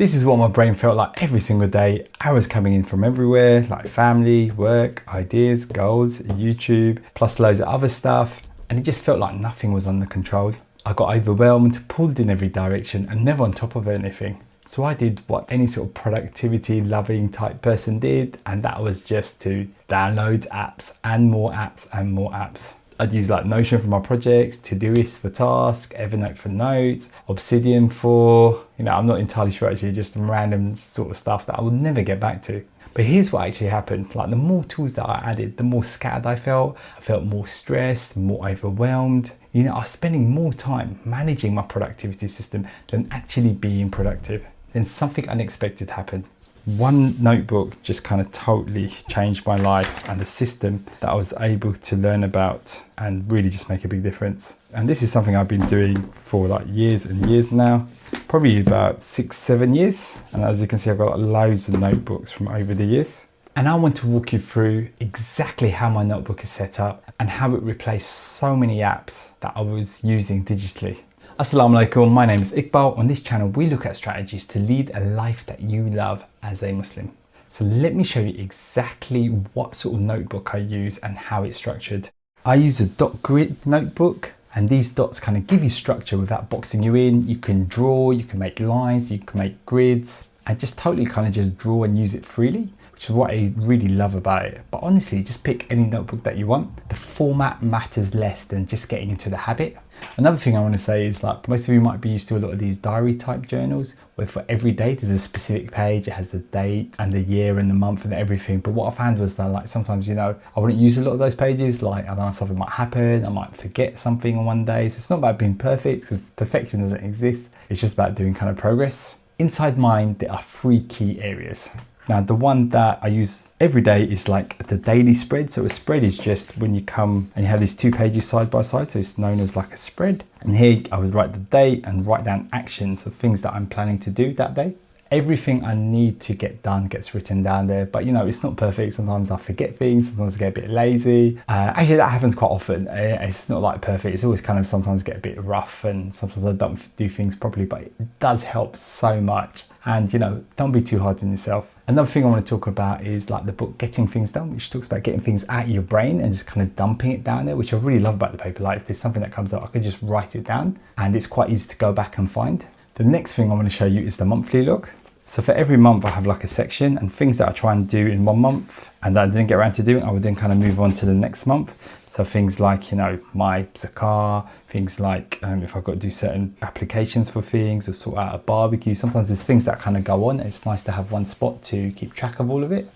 This is what my brain felt like every single day. Hours coming in from everywhere, like family, work, ideas, goals, YouTube, plus loads of other stuff. And it just felt like nothing was under control. I got overwhelmed, pulled in every direction and never on top of anything. So I did what any sort of productivity loving type person did, and that was just to download apps and more apps and more apps. I'd use like Notion for my projects, Todoist for tasks, Evernote for notes, Obsidian for, I'm not entirely sure actually, just some random sort of stuff that I would never get back to. But here's what actually happened. Like the more tools that I added, the more scattered I felt more stressed, more overwhelmed. I was spending more time managing my productivity system than actually being productive. Then something unexpected happened. One notebook just kind of totally changed my life and the system that I was able to learn about and really just make a big difference. And this is something I've been doing for like years and years now, probably about 6-7 years. And as you can see, I've got like loads of notebooks from over the years. And I want to walk you through exactly how my notebook is set up and how it replaced so many apps that I was using digitally. Assalamu alaikum, my name is Iqbal. On this channel, we look at strategies to lead a life that you love as a Muslim. So let me show you exactly what sort of notebook I use and how it's structured. I use a dot grid notebook, and these dots kind of give you structure without boxing you in. You can draw, you can make lines, you can make grids, and just totally kind of just draw and use it freely, which is what I really love about it. But honestly, just pick any notebook that you want. The format matters less than just getting into the habit. Another thing I want to say is, like, most of you might be used to a lot of these diary type journals where for every day there's a specific page, it has the date and the year and the month and everything. But what I found was that, like, sometimes, I wouldn't use a lot of those pages. Like, I don't know, something might happen, I might forget something on one day. So it's not about being perfect, because perfection doesn't exist. It's just about doing kind of progress. Inside mine, there are 3 key areas. Now, the one that I use every day is like the daily spread. So a spread is just when you come and you have these 2 pages side by side. So it's known as like a spread. And here I would write the date and write down actions of things that I'm planning to do that day. Everything I need to get done gets written down there, but it's not perfect. Sometimes I forget things, sometimes I get a bit lazy. Actually, that happens quite often. It's not like perfect. It's always kind of sometimes get a bit rough, and sometimes I don't do things properly, but it does help so much. And don't be too hard on yourself. Another thing I want to talk about is like the book Getting Things Done, which talks about getting things out of your brain and just kind of dumping it down there, which I really love about the paper. Like if there's something that comes up, I can just write it down and it's quite easy to go back and find. The next thing I want to show you is the monthly log. So for every month I have like a section and things that I try and do in one month and that I didn't get around to doing, I would then kind of move on to the next month. So things like, my zakah, things like if I've got to do certain applications for things or sort out a barbecue, sometimes there's things that kind of go on. It's nice to have one spot to keep track of all of it.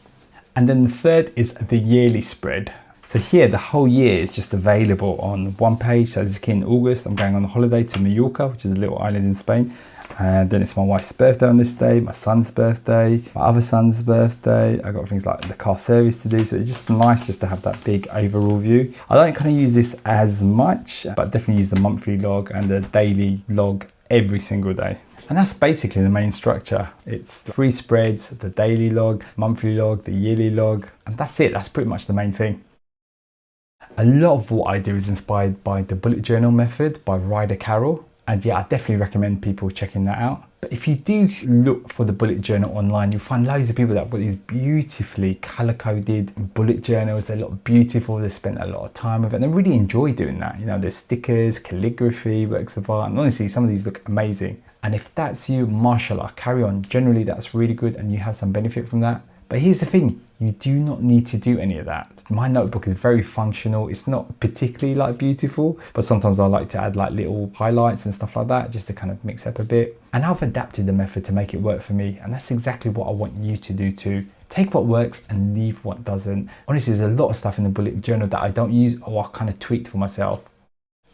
And then the third is the yearly spread. So here, the whole year is just available on one page. So this is in August, I'm going on a holiday to Mallorca, which is a little island in Spain. And then it's my wife's birthday on this day, my son's birthday, my other son's birthday. I got things like the car service to do. So it's just nice just to have that big overall view. I don't kind of use this as much, but definitely use the monthly log and the daily log every single day. And that's basically the main structure. It's 3 spreads, the daily log, monthly log, the yearly log, and that's it. That's pretty much the main thing. A lot of what I do is inspired by the bullet journal method by Ryder Carroll. And yeah, I definitely recommend people checking that out. But if you do look for the bullet journal online, you'll find loads of people that have got these beautifully color-coded bullet journals. They look beautiful. They spend a lot of time with it. And they really enjoy doing that. There's stickers, calligraphy, works of art. And honestly, some of these look amazing. And if that's you, mashallah, carry on. Generally, that's really good and you have some benefit from that. But here's the thing, you do not need to do any of that. My notebook is very functional. It's not particularly like beautiful, but sometimes I like to add like little highlights and stuff like that just to kind of mix up a bit. And I've adapted the method to make it work for me. And that's exactly what I want you to do too. Take what works and leave what doesn't. Honestly, there's a lot of stuff in the bullet journal that I don't use or I kind of tweaked for myself.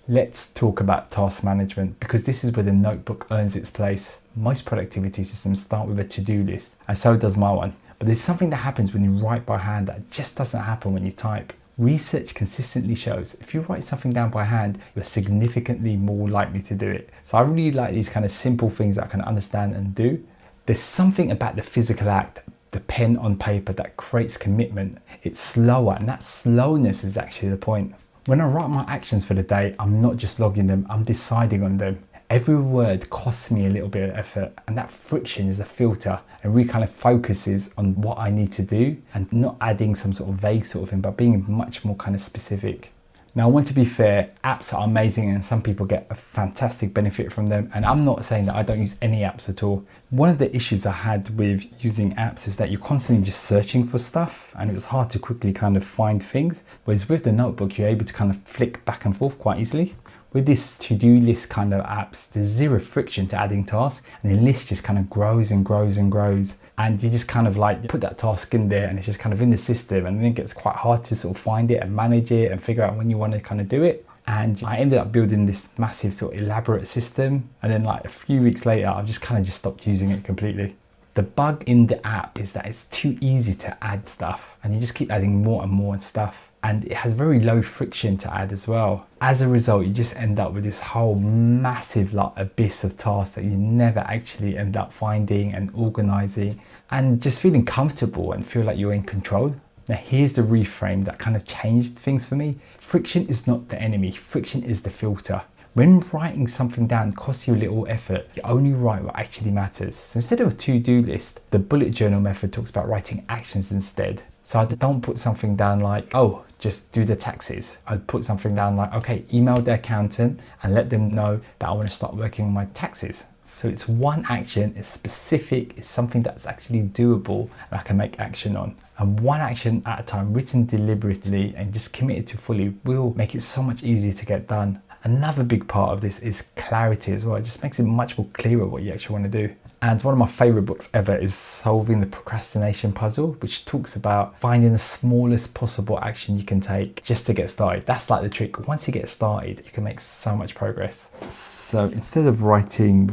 Let's talk about task management, because this is where the notebook earns its place. Most productivity systems start with a to-do list, and so does my one. But there's something that happens when you write by hand that just doesn't happen when you type. Research consistently shows if you write something down by hand, you're significantly more likely to do it. So I really like these kind of simple things that I can understand and do. There's something about the physical act, the pen on paper, that creates commitment. It's slower, and that slowness is actually the point. When I write my actions for the day, I'm not just logging them, I'm deciding on them. Every word costs me a little bit of effort, and that friction is a filter and really kind of focuses on what I need to do and not adding some sort of vague sort of thing, but being much more kind of specific. Now, I want to be fair, apps are amazing and some people get a fantastic benefit from them. And I'm not saying that I don't use any apps at all. One of the issues I had with using apps is that you're constantly just searching for stuff and it's hard to quickly kind of find things. Whereas with the notebook, you're able to kind of flick back and forth quite easily. With this to-do list kind of apps, there's zero friction to adding tasks and the list just kind of grows and grows and grows. And you just kind of like put that task in there and it's just kind of in the system, and then it gets quite hard to sort of find it and manage it and figure out when you want to kind of do it. And I ended up building this massive sort of elaborate system. And then like a few weeks later, I've just kind of just stopped using it completely. The bug in the app is that it's too easy to add stuff and you just keep adding more and more stuff. And it has very low friction to add as well. As a result, you just end up with this whole massive like abyss of tasks that you never actually end up finding and organizing and just feeling comfortable and feel like you're in control. Now here's the reframe that kind of changed things for me. Friction is not the enemy, friction is the filter. When writing something down costs you a little effort, you only write what actually matters. So instead of a to-do list, the bullet journal method talks about writing actions instead. So I don't put something down like, oh, just do the taxes. I'd put something down like, okay, email the accountant and let them know that I want to start working on my taxes. So it's one action, it's specific, it's something that's actually doable and I can make action on. And one action at a time, written deliberately and just committed to fully, will make it so much easier to get done. Another big part of this is clarity as well. It just makes it much more clearer what you actually want to do. And one of my favorite books ever is Solving the Procrastination Puzzle, which talks about finding the smallest possible action you can take just to get started. That's like the trick. Once you get started, you can make so much progress. So instead of writing,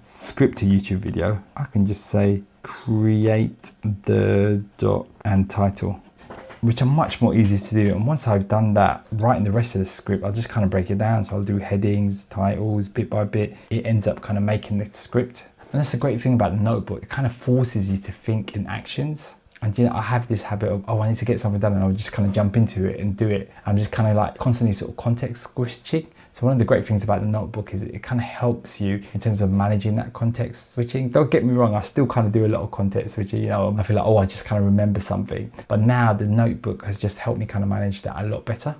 script a YouTube video, I can just say create the dot and title, which are much more easy to do. And once I've done that, writing the rest of the script, I'll just kind of break it down. So I'll do headings, titles, bit by bit. It ends up kind of making the script. And that's the great thing about the notebook. It kind of forces you to think in actions. And I have this habit of, I need to get something done, and I'll just kind of jump into it and do it. I'm just kind of like constantly sort of context switching. So one of the great things about the notebook is it kind of helps you in terms of managing that context switching. Don't get me wrong, I still kind of do a lot of context switching. I feel like, I just kind of remember something. But now the notebook has just helped me kind of manage that a lot better.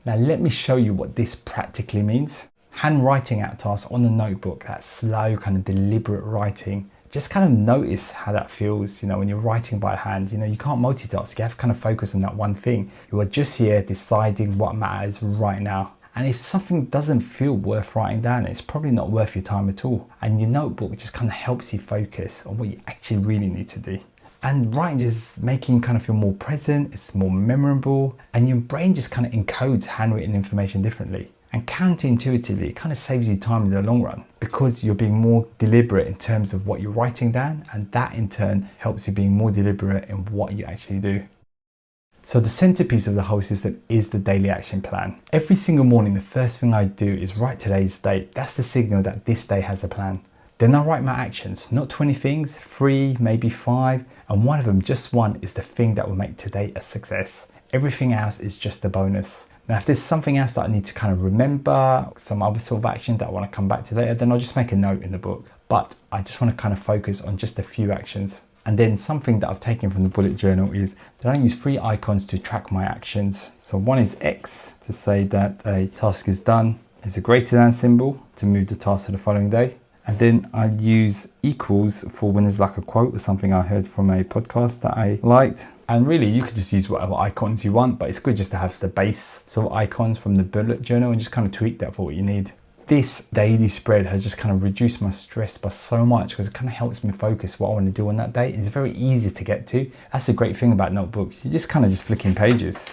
Now let me show you what this practically means. Handwriting out tasks on the notebook, that slow kind of deliberate writing, just kind of notice how that feels, when you're writing by hand. You can't multitask, you have to kind of focus on that one thing. You are just here deciding what matters right now. And if something doesn't feel worth writing down, it's probably not worth your time at all. And your notebook just kind of helps you focus on what you actually really need to do. And writing is making you kind of feel more present, it's more memorable, and your brain just kind of encodes handwritten information differently. And counterintuitively, it kind of saves you time in the long run because you're being more deliberate in terms of what you're writing down, and that in turn helps you being more deliberate in what you actually do. So the centerpiece of the whole system is the daily action plan. Every single morning, the first thing I do is write today's date. That's the signal that this day has a plan. Then I write my actions, not 20 things, 3, maybe 5, and one of them, just one, is the thing that will make today a success. Everything else is just a bonus. Now, if there's something else that I need to kind of remember, some other sort of action that I want to come back to later, then I'll just make a note in the book. But I just want to kind of focus on just a few actions. And then something that I've taken from the bullet journal is that I use 3 icons to track my actions. So one is X to say that a task is done. It's a greater than symbol to move the task to the following day. And then I use equals for when there's like a quote or something I heard from a podcast that I liked. And really, you could just use whatever icons you want, but it's good just to have the base sort of icons from the bullet journal and just kind of tweak that for what you need. This daily spread has just kind of reduced my stress by so much because it kind of helps me focus what I want to do on that day. It's very easy to get to. That's the great thing about notebooks. You're just kind of just flicking pages.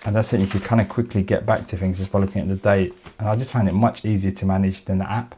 And that's it, you can kind of quickly get back to things just by looking at the date. And I just find it much easier to manage than the app.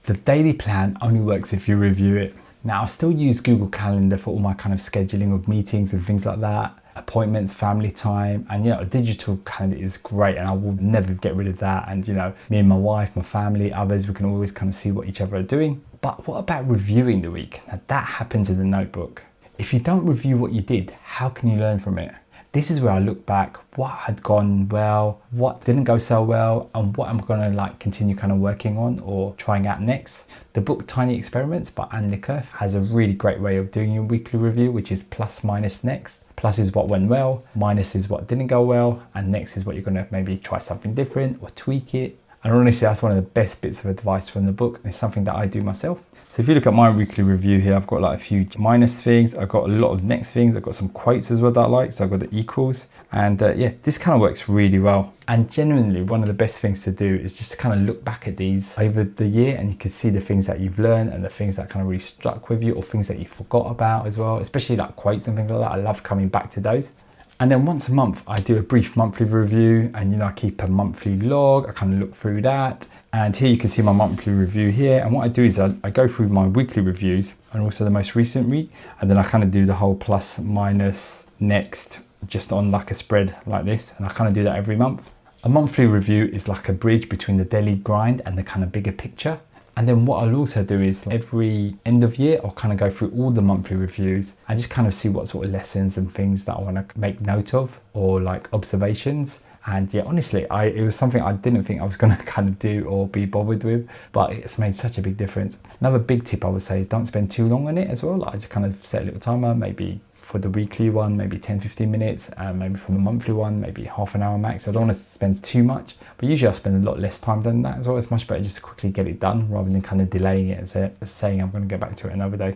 The daily plan only works if you review it. Now, I still use Google Calendar for all my kind of scheduling of meetings and things like that, appointments, family time, and a digital calendar is great and I will never get rid of that. And me and my wife, my family, others, we can always kind of see what each other are doing. But what about reviewing the week? Now, that happens in the notebook. If you don't review what you did, how can you learn from it? This is where I look back, what had gone well, what didn't go so well, and what I'm gonna like continue kind of working on or trying out next. The book Tiny Experiments by Anne Lecœur has a really great way of doing your weekly review, which is plus, minus, next. Plus is what went well, minus is what didn't go well, and next is what you're gonna maybe try something different or tweak it. And honestly, that's one of the best bits of advice from the book, and it's something that I do myself. So if you look at my weekly review here, I've got like a few minus things, I've got a lot of next things, I've got some quotes as well that I like, so I've got the equals, and yeah, this kind of works really well. And genuinely, one of the best things to do is just kind of look back at these over the year, and you can see the things that you've learned and the things that kind of really stuck with you, or things that you forgot about as well, especially like quotes and things like that. I love coming back to those. And then once a month, I do a brief monthly review, and I keep a monthly log. I kind of look through that. And here you can see my monthly review here. And what I do is I go through my weekly reviews and also the most recent week. And then I kind of do the whole plus, minus, next, just on like a spread like this. And I kind of do that every month. A monthly review is like a bridge between the daily grind and the kind of bigger picture. And then what I'll also do is every end of year, I'll kind of go through all the monthly reviews and just kind of see what sort of lessons and things that I want to make note of, or like observations. And yeah, honestly, it was something I didn't think I was going to kind of do or be bothered with, but it's made such a big difference. Another big tip I would say is don't spend too long on it as well. Like I just kind of set a little timer, maybe for the weekly one, maybe 10-15 minutes, maybe for the monthly one, maybe half an hour max. I don't want to spend too much, but usually I spend a lot less time than that as well. It's much better just to quickly get it done rather than kind of delaying it and saying I'm going to get back to it another day.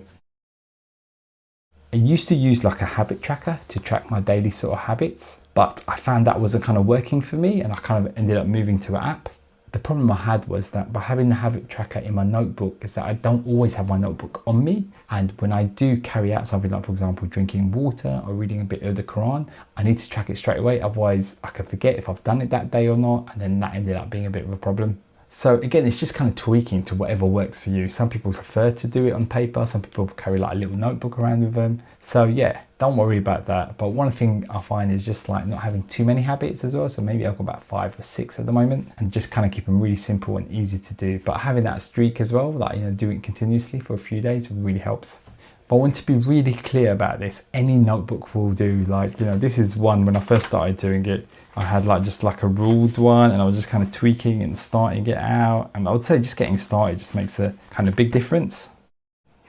I used to use like a habit tracker to track my daily sort of habits, but I found that wasn't kind of working for me, and I kind of ended up moving to an app. The problem I had was that by having the habit tracker in my notebook is that I don't always have my notebook on me. And when I do carry out something like, for example, drinking water or reading a bit of the Quran, I need to track it straight away. Otherwise I could forget if I've done it that day or not. And then that ended up being a bit of a problem. So again, it's just kind of tweaking to whatever works for you. Some people prefer to do it on paper. Some people carry like a little notebook around with them. So yeah, don't worry about that. But one thing I find is just like not having too many habits as well. So maybe I've got about 5 or 6 at the moment, and just kind of keep them really simple and easy to do. But having that streak as well, like, doing it continuously for a few days really helps. But I want to be really clear about this. Any notebook will do. Like, this is one when I first started doing it. I had just like a ruled one, and I was just kind of tweaking and starting it out. And I would say just getting started just makes a kind of big difference.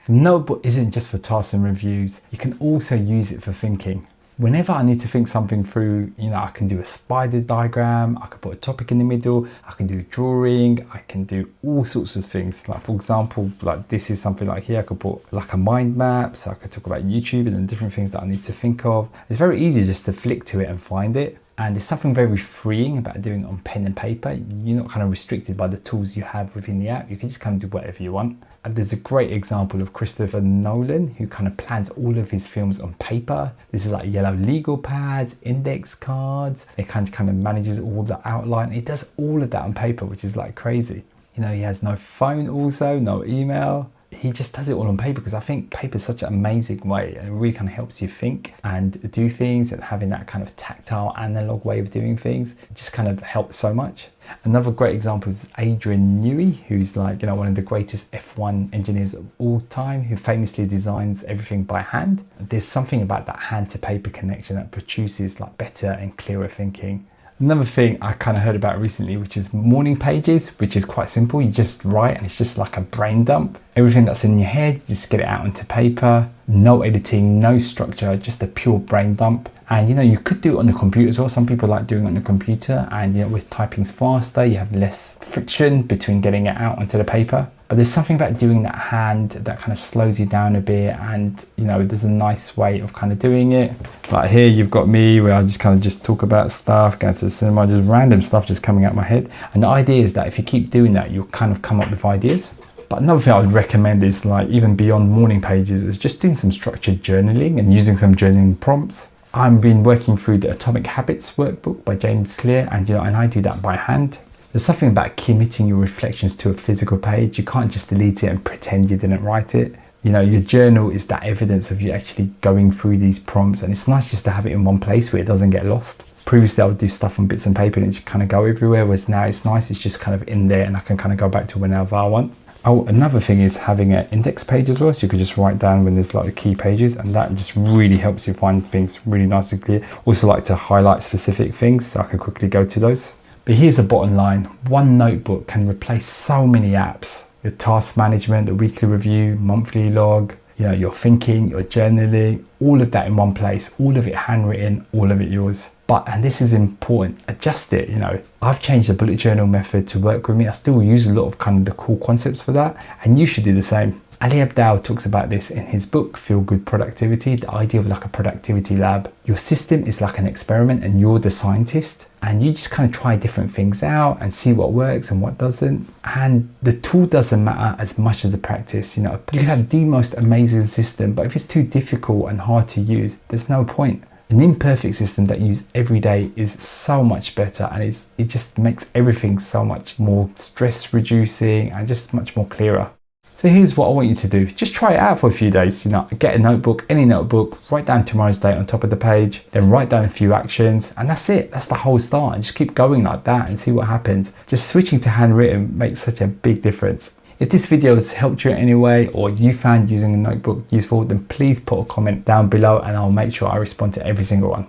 The notebook isn't just for tasks and reviews. You can also use it for thinking. Whenever I need to think something through, I can do a spider diagram, I can put a topic in the middle, I can do drawing, I can do all sorts of things. Like, for example, like this is something like here, I could put like a mind map, so I could talk about YouTube and then different things that I need to think of. It's very easy just to flick to it and find it. And there's something very freeing about doing it on pen and paper. You're not kind of restricted by the tools you have within the app. You can just kind of do whatever you want. And there's a great example of Christopher Nolan, who kind of plans all of his films on paper. This is like yellow legal pads, index cards. It kind of manages all the outline. It does all of that on paper, which is like crazy. He has no phone also, no email. He just does it all on paper, because I think paper is such an amazing way, and it really kind of helps you think and do things, and having that kind of tactile analog way of doing things just kind of helps so much. Another great example is Adrian Newey, who's like, one of the greatest F1 engineers of all time, who famously designs everything by hand. There's something about that hand to paper connection that produces like better and clearer thinking. Another thing I kind of heard about recently, which is morning pages, which is quite simple. You just write, and it's just like a brain dump. Everything that's in your head, you just get it out onto paper. No editing, no structure, just a pure brain dump. And you could do it on the computer as well. Some people like doing it on the computer, and with typing's faster, you have less friction between getting it out onto the paper. But there's something about doing that hand that kind of slows you down a bit, and there's a nice way of kind of doing it. Like here you've got me, where I just kind of just talk about stuff, going to the cinema, just random stuff just coming out my head. And the idea is that if you keep doing that, you'll kind of come up with ideas. But another thing I would recommend is, like, even beyond morning pages, is just doing some structured journaling and using some journaling prompts. I've been working through the Atomic Habits workbook by James Clear, and and I do that by hand. There's something about committing your reflections to a physical page. You can't just delete it and pretend you didn't write it. Your journal is that evidence of you actually going through these prompts, and it's nice just to have it in one place where it doesn't get lost. Previously I would do stuff on bits and paper and it just kind of go everywhere, whereas now it's nice, it's just kind of in there, and I can kind of go back to whenever I want. Oh, another thing is having an index page as well, so you could just write down when there's like the key pages, and that just really helps you find things really nice and clear. Also like to highlight specific things, so I can quickly go to those. But here's the bottom line: one notebook can replace so many apps. Your task management, the weekly review, monthly log, your thinking, your journaling, all of that in one place, all of it handwritten, all of it yours. But, and this is important, adjust it. I've changed the bullet journal method to work with me. I still use a lot of kind of the cool concepts for that, and you should do the same. Ali Abdaal talks about this in his book, Feel Good Productivity, the idea of like a productivity lab. Your system is like an experiment and you're the scientist, and you just kind of try different things out and see what works and what doesn't. And the tool doesn't matter as much as the practice. You can have the most amazing system, but if it's too difficult and hard to use, there's no point. An imperfect system that you use every day is so much better, and it just makes everything so much more stress reducing and just much more clearer. So here's what I want you to do. Just try it out for a few days. Get a notebook, any notebook, write down tomorrow's date on top of the page, then write down a few actions, and that's it. That's the whole start. And just keep going like that and see what happens. Just switching to handwritten makes such a big difference. If this video has helped you in any way, or you found using a notebook useful, then please put a comment down below and I'll make sure I respond to every single one.